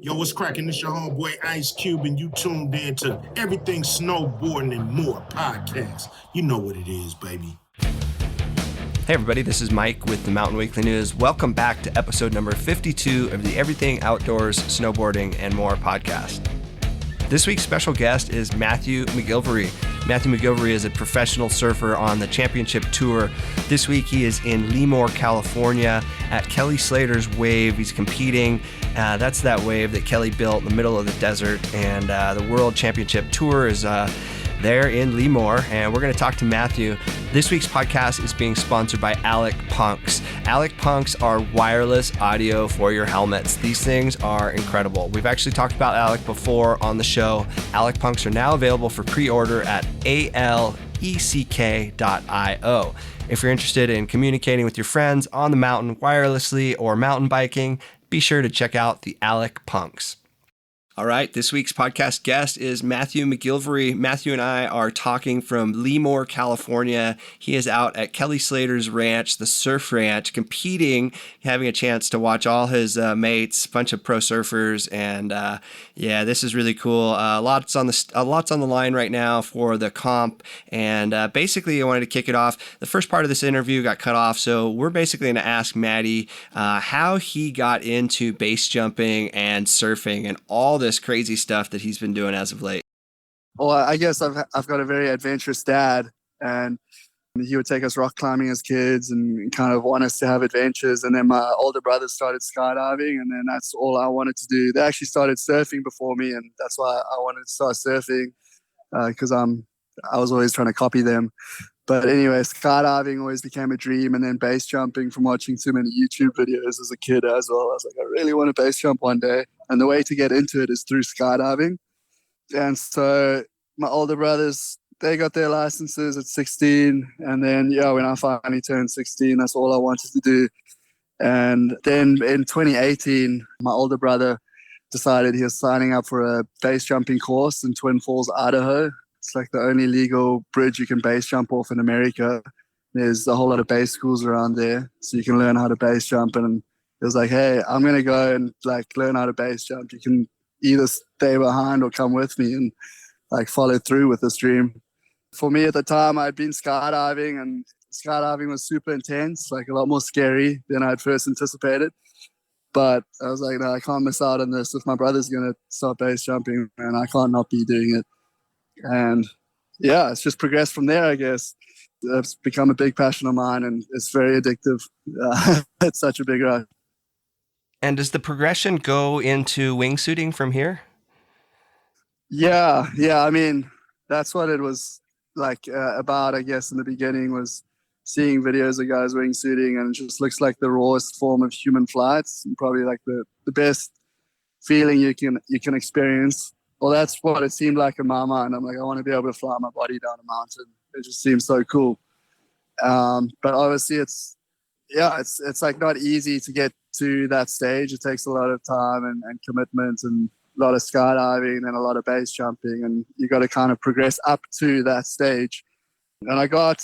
Yo, what's cracking? This your homeboy Ice Cube, and you tuned in to Everything Snowboarding and More podcast. You know what it is, baby. Hey everybody, this is Mike with the Mountain Weekly News. Welcome back to episode number 52 of the Everything Outdoors, Snowboarding, and More podcast. This week's special guest is Matthew McGillivray. Matthew McGillivray is a professional surfer on the championship tour. This week he is in Lemoore, California at Kelly Slater's wave. He's competing. That's that wave that Kelly built in the middle of the desert. And the World Championship Tour is there in Lemoore, and we're going to talk to Matthew. This week's podcast is being sponsored by Alec Punks. Alec Punks are wireless audio for your helmets. These things are incredible. We've actually talked about Alec before on the show. Alec Punks are now available for pre-order at aleck.io. If you're interested in communicating with your friends on the mountain wirelessly or mountain biking, be sure to check out the Alec Punks. All right, this week's podcast guest is Matthew McGillivray. Matthew and I are talking from Lemoore, California. He is out at Kelly Slater's ranch, the Surf Ranch, competing, having a chance to watch all his mates, a bunch of pro surfers, and yeah, this is really cool. Lots on the line right now for the comp, and basically I wanted to kick it off. The first part of this interview got cut off, so we're basically going to ask Matty how he got into base jumping and surfing and all this crazy stuff that he's been doing as of late. Well, I guess I've got a very adventurous dad, and he would take us rock climbing as kids and kind of want us to have adventures. And then my older brother started skydiving, and then that's all I wanted to do. They actually started surfing before me, and that's why I wanted to start surfing, because I was always trying to copy them. But anyway, skydiving always became a dream, and then base jumping from watching too many YouTube videos as a kid as well. I was like, I really want to base jump one day. And the way to get into it is through skydiving. And so my older brothers, they got their licenses at 16. And then, when I finally turned 16, that's all I wanted to do. And then in 2018, my older brother decided he was signing up for a base jumping course in Twin Falls, Idaho. It's like the only legal bridge you can base jump off in America. There's a whole lot of base schools around there, so you can learn how to base jump. And it was like, hey, I'm going to go and learn how to base jump. You can either stay behind or come with me and follow through with this dream. For me at the time, I'd been skydiving, and skydiving was super intense, a lot more scary than I'd first anticipated. But I was like, no, I can't miss out on this. If my brother's going to start base jumping, and I can't not be doing it. And yeah, it's just progressed from there, I guess. It's become a big passion of mine, and it's very addictive. It's such a big rush. And does the progression go into wingsuiting from here? Yeah. I mean, that's what it was about, I guess, in the beginning, was seeing videos of guys wingsuiting, and it just looks like the rawest form of human flights, and probably the best feeling you can experience. Well, that's what it seemed like in my mind. I'm like, I want to be able to fly my body down a mountain. It just seems so cool. But obviously it's not easy to get to that stage. It takes a lot of time and commitment, and a lot of skydiving and a lot of base jumping, and you got to kind of progress up to that stage. And I got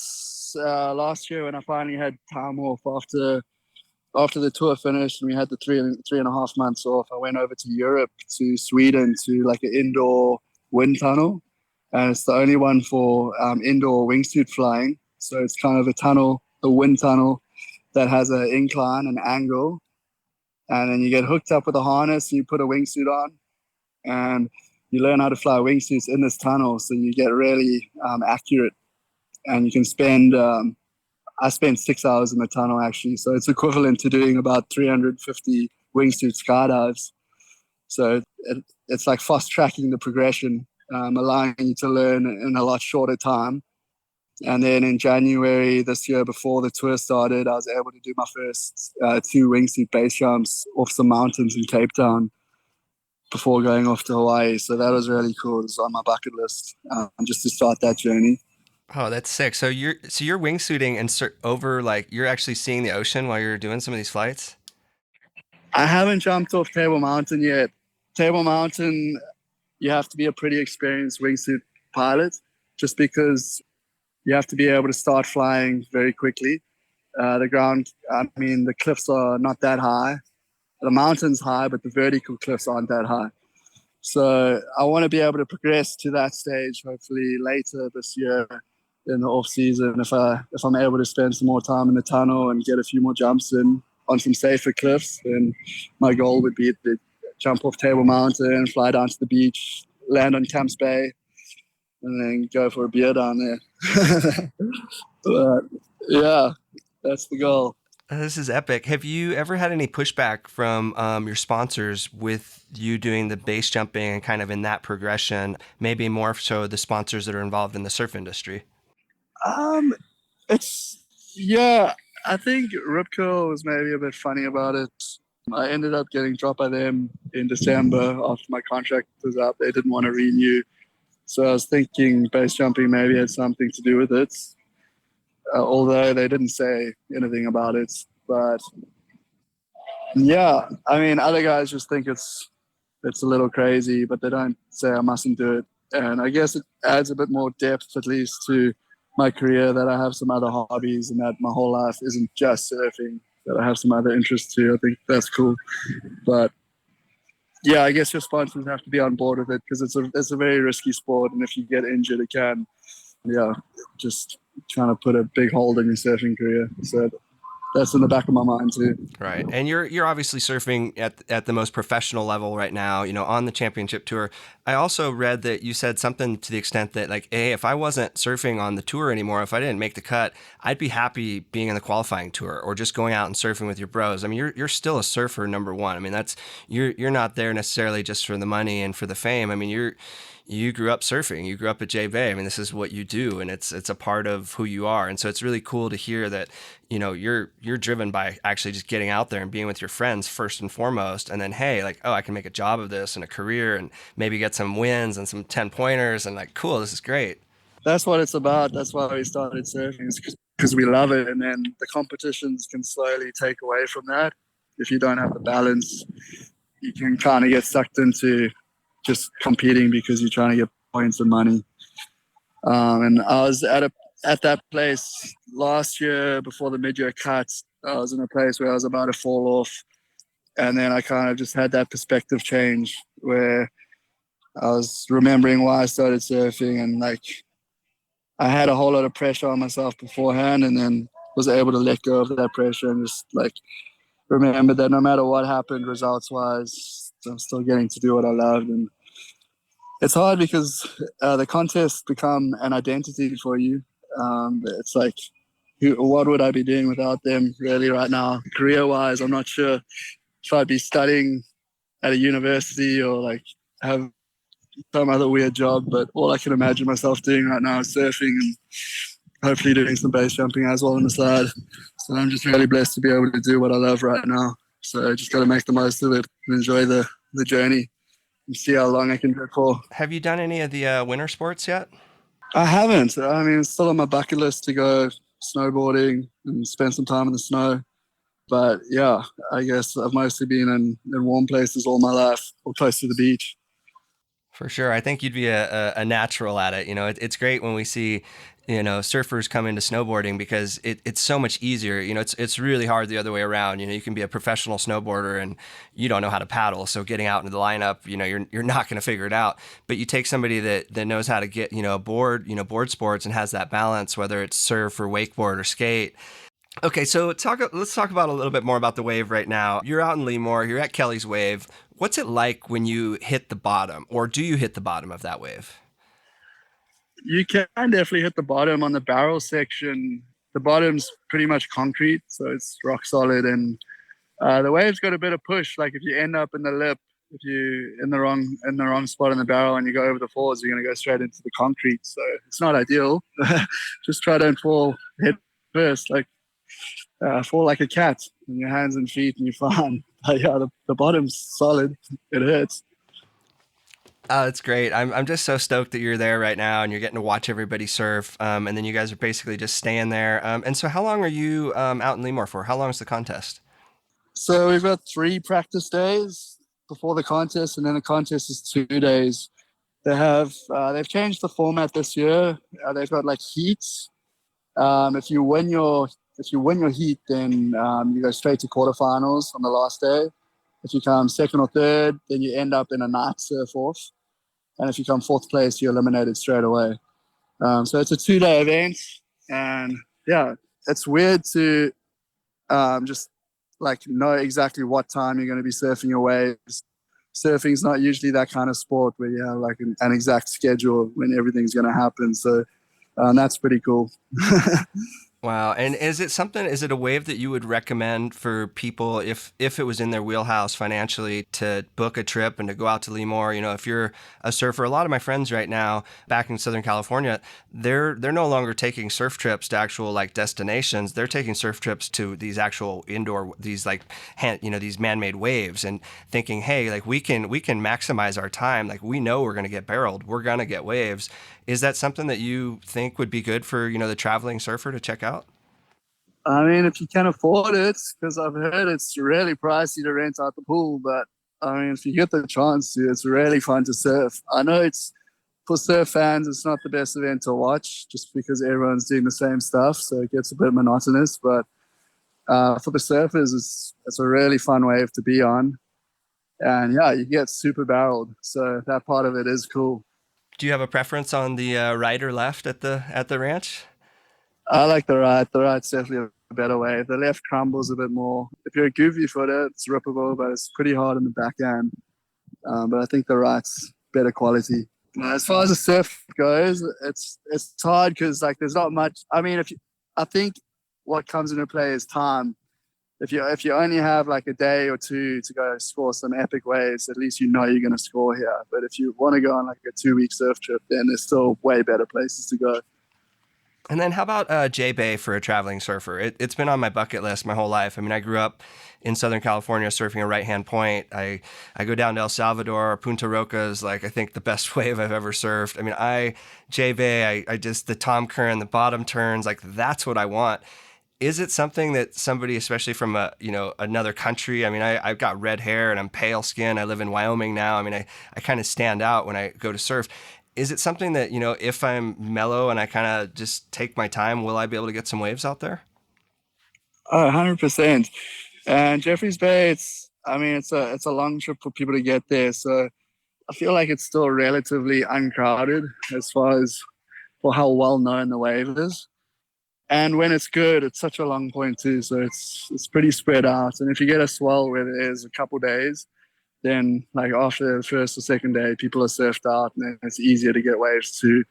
last year, when I finally had time off after the tour finished, and we had the three and a half months off, I went over to Europe, to Sweden, to an indoor wind tunnel. And it's the only one for indoor wingsuit flying. So it's kind of a wind tunnel that has an incline, an angle. And then you get hooked up with a harness, and you put a wingsuit on, and you learn how to fly wingsuits in this tunnel. So you get really accurate, and you can spend I spent 6 hours in the tunnel, actually. So it's equivalent to doing about 350 wingsuit skydives. So it's like fast tracking the progression, allowing you to learn in a lot shorter time. And then in January this year, before the tour started, I was able to do my first 2 wingsuit base jumps off some mountains in Cape Town before going off to Hawaii. So that was really cool. It was on my bucket list, just to start that journey. Oh, that's sick. So you're wingsuiting and you're actually seeing the ocean while you're doing some of these flights? I haven't jumped off Table Mountain yet. Table Mountain, you have to be a pretty experienced wingsuit pilot, just because you have to be able to start flying very quickly. The cliffs are not that high. the mountain's high, but the vertical cliffs aren't that high. So I want to be able to progress to that stage, hopefully later this year in the off season. If I'm able to spend some more time in the tunnel and get a few more jumps in on some safer cliffs, then my goal would be to jump off Table Mountain, fly down to the beach, land on Camps Bay, and then go for a beer down there. But yeah, that's the goal. This is epic. Have you ever had any pushback from your sponsors with you doing the base jumping and kind of in that progression, maybe more so the sponsors that are involved in the surf industry? I think Rip Curl was maybe a bit funny about it. I ended up getting dropped by them in December after my contract was up. They didn't want to renew. So I was thinking base jumping maybe had something to do with it. Although they didn't say anything about it. But yeah, I mean, other guys just think it's a little crazy, but they don't say I mustn't do it. And I guess it adds a bit more depth, at least, to my career, that I have some other hobbies and that my whole life isn't just surfing, that I have some other interests too. I think that's cool. But yeah, I guess your sponsors have to be on board with it because it's a very risky sport. And if you get injured, it can, just trying to put a big hold in your surfing career. So that's in the back of my mind too. Right. And you're obviously surfing at the most professional level right now, on the championship tour. I also read that you said something to the extent that, like, hey, if I wasn't surfing on the tour anymore, if I didn't make the cut, I'd be happy being in the qualifying tour or just going out and surfing with your bros. I mean, you're still a surfer, number one. I mean, you're not there necessarily just for the money and for the fame. I mean, you grew up surfing. You grew up at J Bay. I mean, this is what you do, and it's a part of who you are. And so it's really cool to hear that, you're driven by actually just getting out there and being with your friends first and foremost. And then, hey, like, oh, I can make a job of this and a career and maybe get some wins and some 10-pointers and, like, cool, this is great. That's what it's about. That's why we started surfing, because we love it. And then the competitions can slowly take away from that. If you don't have the balance, you can kind of get sucked into just competing because you're trying to get points and money. And I was at that place last year before the mid-year cuts. I was in a place where I was about to fall off. And then I kind of just had that perspective change where I was remembering why I started surfing, and like I had a whole lot of pressure on myself beforehand, and then was able to let go of that pressure and just like remember that no matter what happened results-wise, I'm still getting to do what I loved. And it's hard because the contests become an identity for you. It's like, what would I be doing without them really right now? Career-wise, I'm not sure if I'd be studying at a university or like have some other weird job, but all I can imagine myself doing right now is surfing and hopefully doing some base jumping as well on the side. So I'm just really blessed to be able to do what I love right now. So I just got to make the most of it and enjoy the journey and see how long I can go for. Have you done any of the winter sports yet? I haven't. I mean, it's still on my bucket list to go snowboarding and spend some time in the snow. But yeah, I guess I've mostly been in warm places all my life or close to the beach. For sure. I think you'd be a natural at it. It's great when we see, surfers come into snowboarding because it's so much easier. It's really hard the other way around. You can be a professional snowboarder and you don't know how to paddle. So getting out into the lineup, you're not going to figure it out. But you take somebody that knows how to get, board sports and has that balance, whether it's surf or wakeboard or skate. Okay, so let's talk about a little bit more about the wave right now. You're out in Lemoore, you're at Kelly's Wave. What's it like when you hit the bottom, or do you hit the bottom of that wave? You can definitely hit the bottom on the barrel section. The bottom's pretty much concrete, so it's rock solid, and the wave's got a bit of push. Like if you end up in the lip, if you're in the wrong spot in the barrel and you go over the falls, you're going to go straight into the concrete. So it's not ideal. Just try don't fall head first. Fall like a cat in your hands and feet and you're fine. But yeah, the bottom's solid. It hurts. Oh, that's great. I'm just so stoked that you're there right now and you're getting to watch everybody surf. And then you guys are basically just staying there. And so how long are you out in Lemoore for? How long is the contest? So we've got 3 practice days before the contest, and then the contest is 2 days. They've changed the format this year. They've got like heats. If you win your heat, then you go straight to quarterfinals on the last day. If you come second or third, then you end up in a night surf off. And if you come fourth place, you're eliminated straight away. So it's a 2-day event. And yeah, it's weird to just like know exactly what time you're going to be surfing your waves. Surfing's not usually that kind of sport where you have like an exact schedule when everything's going to happen. So that's pretty cool. Wow. And is it a wave that you would recommend for people if it was in their wheelhouse financially to book a trip and to go out to Lemoore? You know, if you're a surfer, a lot of my friends right now back in Southern California, they're no longer taking surf trips to actual like destinations. They're taking surf trips to these actual indoor, these like, these man-made waves and thinking, hey, like we can maximize our time. Like we know we're going to get barreled. We're going to get waves. Is that something that you think would be good for, the traveling surfer to check out? I mean, if you can afford it, because I've heard it's really pricey to rent out the pool, but I mean, if you get the chance to, it's really fun to surf. I know it's, for surf fans, it's not the best event to watch just because everyone's doing the same stuff, so it gets a bit monotonous, but for the surfers, it's a really fun wave to be on. And yeah, you get super barreled, so that part of it is cool. Do you have a preference on the right or left at the ranch? I like the right. The right's definitely a better wave. The left crumbles a bit more. If you're a goofy footer, it's rippable, but it's pretty hard in the backhand. But I think the right's better quality. As far as the surf goes, it's hard because like there's not much. I mean, I think what comes into play is time. If you only have like a day or two to go score some epic waves, at least you know you're going to score here. But if you want to go on like a 2-week surf trip, then there's still way better places to go. And then how about J-Bay for a traveling surfer? It's been on my bucket list my whole life. I mean, I grew up in Southern California surfing a right-hand point. I go down to El Salvador. Punta Roca is like, I think, the best wave I've ever surfed. I mean, J-Bay, I just, the Tom Curren, the bottom turns, like that's what I want. Is it something that somebody, especially from another country, I mean, I've got red hair and I'm pale skin. I live in Wyoming now. I mean, I kind of stand out when I go to surf. Is it something that, if I'm mellow and I kind of just take my time, will I be able to get some waves out there? 100%. And Jeffreys Bay, it's a long trip for people to get there. So I feel like it's still relatively uncrowded as far as for how well known the wave is. And when it's good, it's such a long point too. So it's pretty spread out. And if you get a swell where there's a couple days, then like after the first or second day, people are surfed out and then it's easier to get waves too.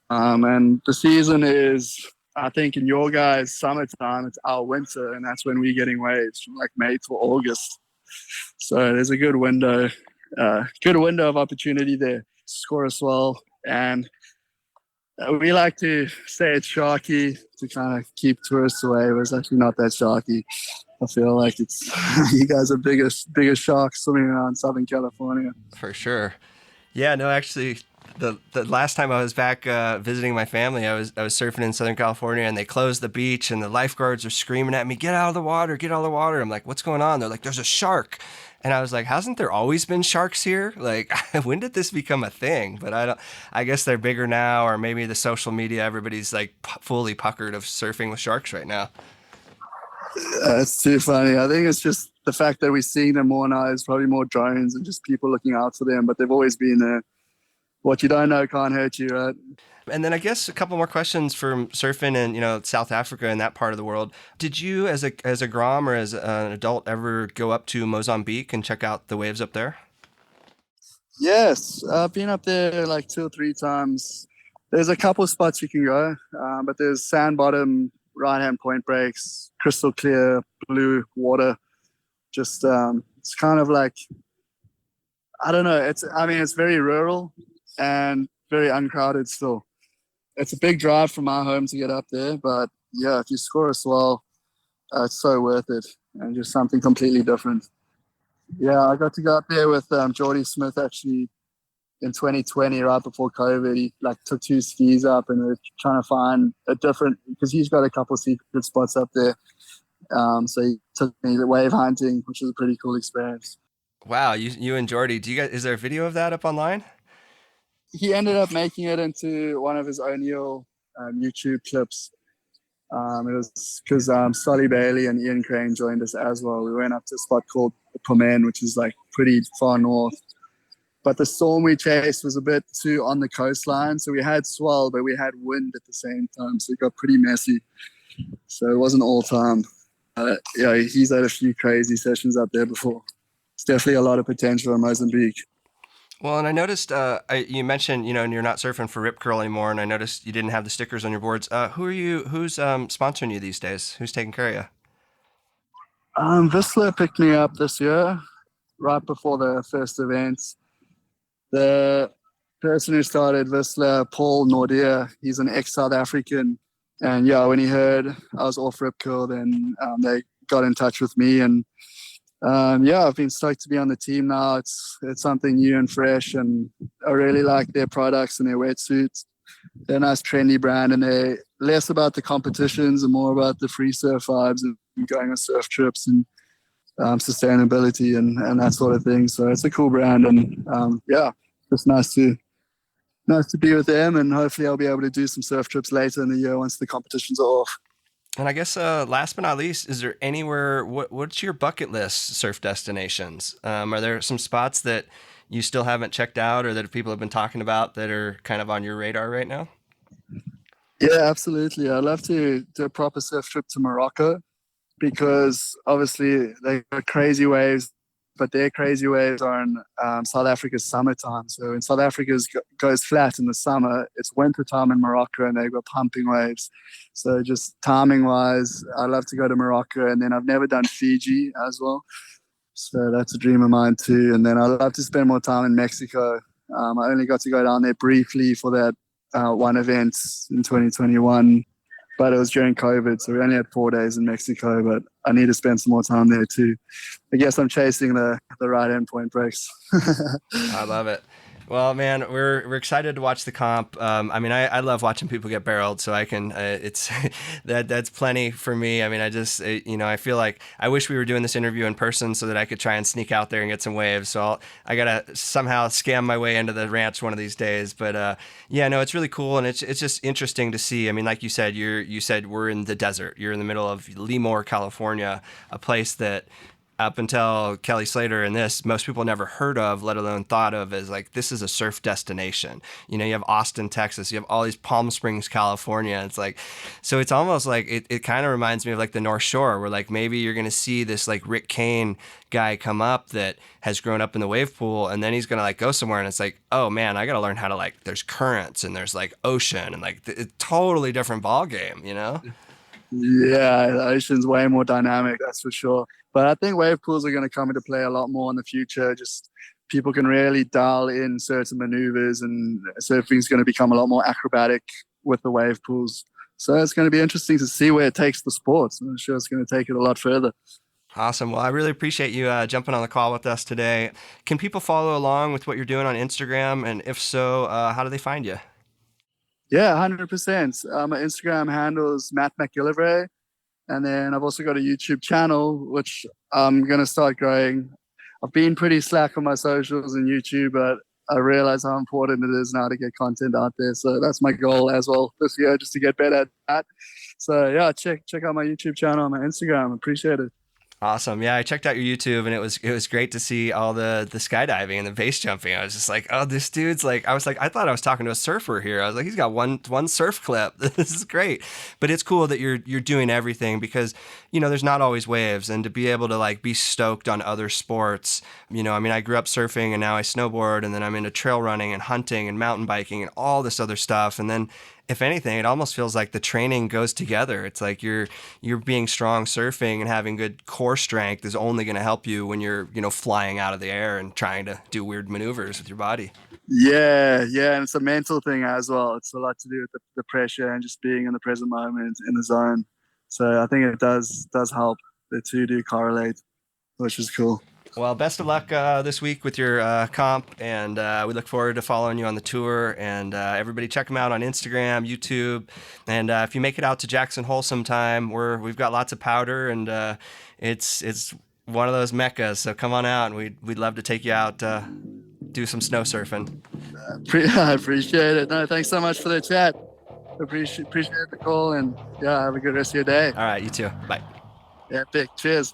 And the season is, I think in your guys' summertime, it's our winter, and that's when we're getting waves from like May to August. So there's a good window of opportunity there to score a swell. And we like to say it's sharky to kind of keep tourists away, but it's actually not that sharky. I feel like it's you guys are biggest sharks swimming around Southern California. For sure. Yeah, no, actually, the last time I was back visiting my family, I was surfing in Southern California, and they closed the beach, and the lifeguards are screaming at me, "Get out of the water! Get out of the water!" I'm like, "What's going on?" They're like, "There's a shark." And I was like, hasn't there always been sharks here? Like, when did this become a thing? But I guess they're bigger now, or maybe the social media, everybody's like fully puckered of surfing with sharks right now. It's too funny. I think it's just the fact that we're seeing them more now is probably more drones and just people looking out for them, but they've always been there. What you don't know can't hurt you, right? And then I guess a couple more questions from surfing in, South Africa and that part of the world. Did you, as a Grom or as an adult, ever go up to Mozambique and check out the waves up there? Yes, I've been up there like 2 or 3 times. There's a couple spots you can go, but there's sand bottom, right-hand point breaks, crystal clear, blue water. Just, it's kind of like, I don't know. It's very rural and very uncrowded still. It's a big drive from our home to get up there, but yeah, if you score a swell, it's so worth it and just something completely different. Yeah, I got to go up there with Jordy Smith actually in 2020, right before COVID. He took 2 skis up and we're trying to find a different, because he's got a couple of secret spots up there. So he took me to wave hunting, which was a pretty cool experience. Wow, you and Jordy, is there a video of that up online? He ended up making it into one of his O'Neill YouTube clips. It was because Solly Bailey and Ian Crane joined us as well. We went up to a spot called Pomen, which is like pretty far north. But the storm we chased was a bit too on the coastline. So we had swell, but we had wind at the same time. So it got pretty messy. So it wasn't all time. Yeah, he's had a few crazy sessions up there before. It's definitely a lot of potential in Mozambique. Well, and I noticed you mentioned, you know, you're not surfing for Rip Curl anymore, and I noticed you didn't have the stickers on your boards. Who's sponsoring you these days? Who's taking care of you? Whistler picked me up this year, right before the first events. The person who started Whistler, Paul Nordia, he's an ex-South African. And yeah, when he heard I was off Rip Curl, then they got in touch with me. And yeah, I've been stoked to be on the team now. It's something new and fresh, and I really like their products and their wetsuits. They're a nice trendy brand, and they're less about the competitions and more about the free surf vibes and going on surf trips and sustainability and that sort of thing. So it's a cool brand, and yeah, it's nice to be with them, and hopefully I'll be able to do some surf trips later in the year once the competitions are off. And I guess last but not least, is there anywhere, what's your bucket list surf destinations? Are there some spots that you still haven't checked out or that people have been talking about that are kind of on your radar right now? Yeah, absolutely. I'd love to do a proper surf trip to Morocco, because obviously they got crazy waves, but their crazy waves are in South Africa's summertime. So in South Africa goes flat in the summer, it's winter time in Morocco, and they've got pumping waves. So just timing wise, I'd love to go to Morocco, and then I've never done Fiji as well. So that's a dream of mine too. And then I'd love to spend more time in Mexico. I only got to go down there briefly for that one event in 2021. But it was during COVID, so we only had 4 days in Mexico, but I need to spend some more time there too. I guess I'm chasing the right endpoint breaks. I love it. Well, man, we're excited to watch the comp. I mean, I love watching people get barreled, so I can. It's that's plenty for me. I mean, I just I feel like I wish we were doing this interview in person so that I could try and sneak out there and get some waves. So I gotta somehow scam my way into the ranch one of these days. But yeah, no, it's really cool, and it's just interesting to see. I mean, like you said, you said we're in the desert. You're in the middle of Lemoore, California, a place that, up until Kelly Slater and this, most people never heard of, let alone thought of as like, this is a surf destination. You know, you have Austin, Texas, you have all these Palm Springs, California. It's like, so it's almost like, it kind of reminds me of like the North Shore, where like maybe you're going to see this like Rick Kane guy come up that has grown up in the wave pool, and then he's going to like go somewhere and it's like, oh man, I got to learn how to like, there's currents and there's like ocean and like totally different ball game, you know? Yeah, the ocean's way more dynamic, that's for sure. But I think wave pools are going to come into play a lot more in the future. Just people can really dial in certain maneuvers, and surfing is going to become a lot more acrobatic with the wave pools. So it's going to be interesting to see where it takes the sport. I'm sure it's going to take it a lot further. Awesome. Well, I really appreciate you jumping on the call with us today. Can people follow along with what you're doing on Instagram? And if so, how do they find you? Yeah, 100%. My Instagram handle is Matt McGillivray. And then I've also got a YouTube channel, which I'm going to start growing. I've been pretty slack on my socials and YouTube, but I realize how important it is now to get content out there. So that's my goal as well this year, just to get better at that. So yeah, check out my YouTube channel and my Instagram. Appreciate it. Awesome. Yeah, I checked out your YouTube, and it was great to see all the skydiving and the base jumping. I was just like, oh, this dude's like, I thought I was talking to a surfer here. I was like, he's got one surf clip. This is great. But it's cool that you're doing everything, because, you know, there's not always waves, and to be able to like be stoked on other sports. You know, I mean, I grew up surfing, and now I snowboard, and then I'm into trail running and hunting and mountain biking and all this other stuff. And then, if anything, it almost feels like the training goes together. It's like you're being strong surfing and having good core strength is only going to help you when you're, you know, flying out of the air and trying to do weird maneuvers with your body. Yeah, and it's a mental thing as well. It's a lot to do with the pressure and just being in the present moment, in the zone. So I think it does help. The two do correlate, which is cool. Well, best of luck this week with your comp, and we look forward to following you on the tour. And everybody check them out on Instagram, YouTube, and if you make it out to Jackson Hole sometime, we've got lots of powder, and it's one of those meccas. So come on out, and we'd love to take you out, do some snow surfing. I appreciate it. No, thanks so much for the chat. Appreciate the call, and yeah, have a good rest of your day. All right, you too. Bye. Epic. Cheers.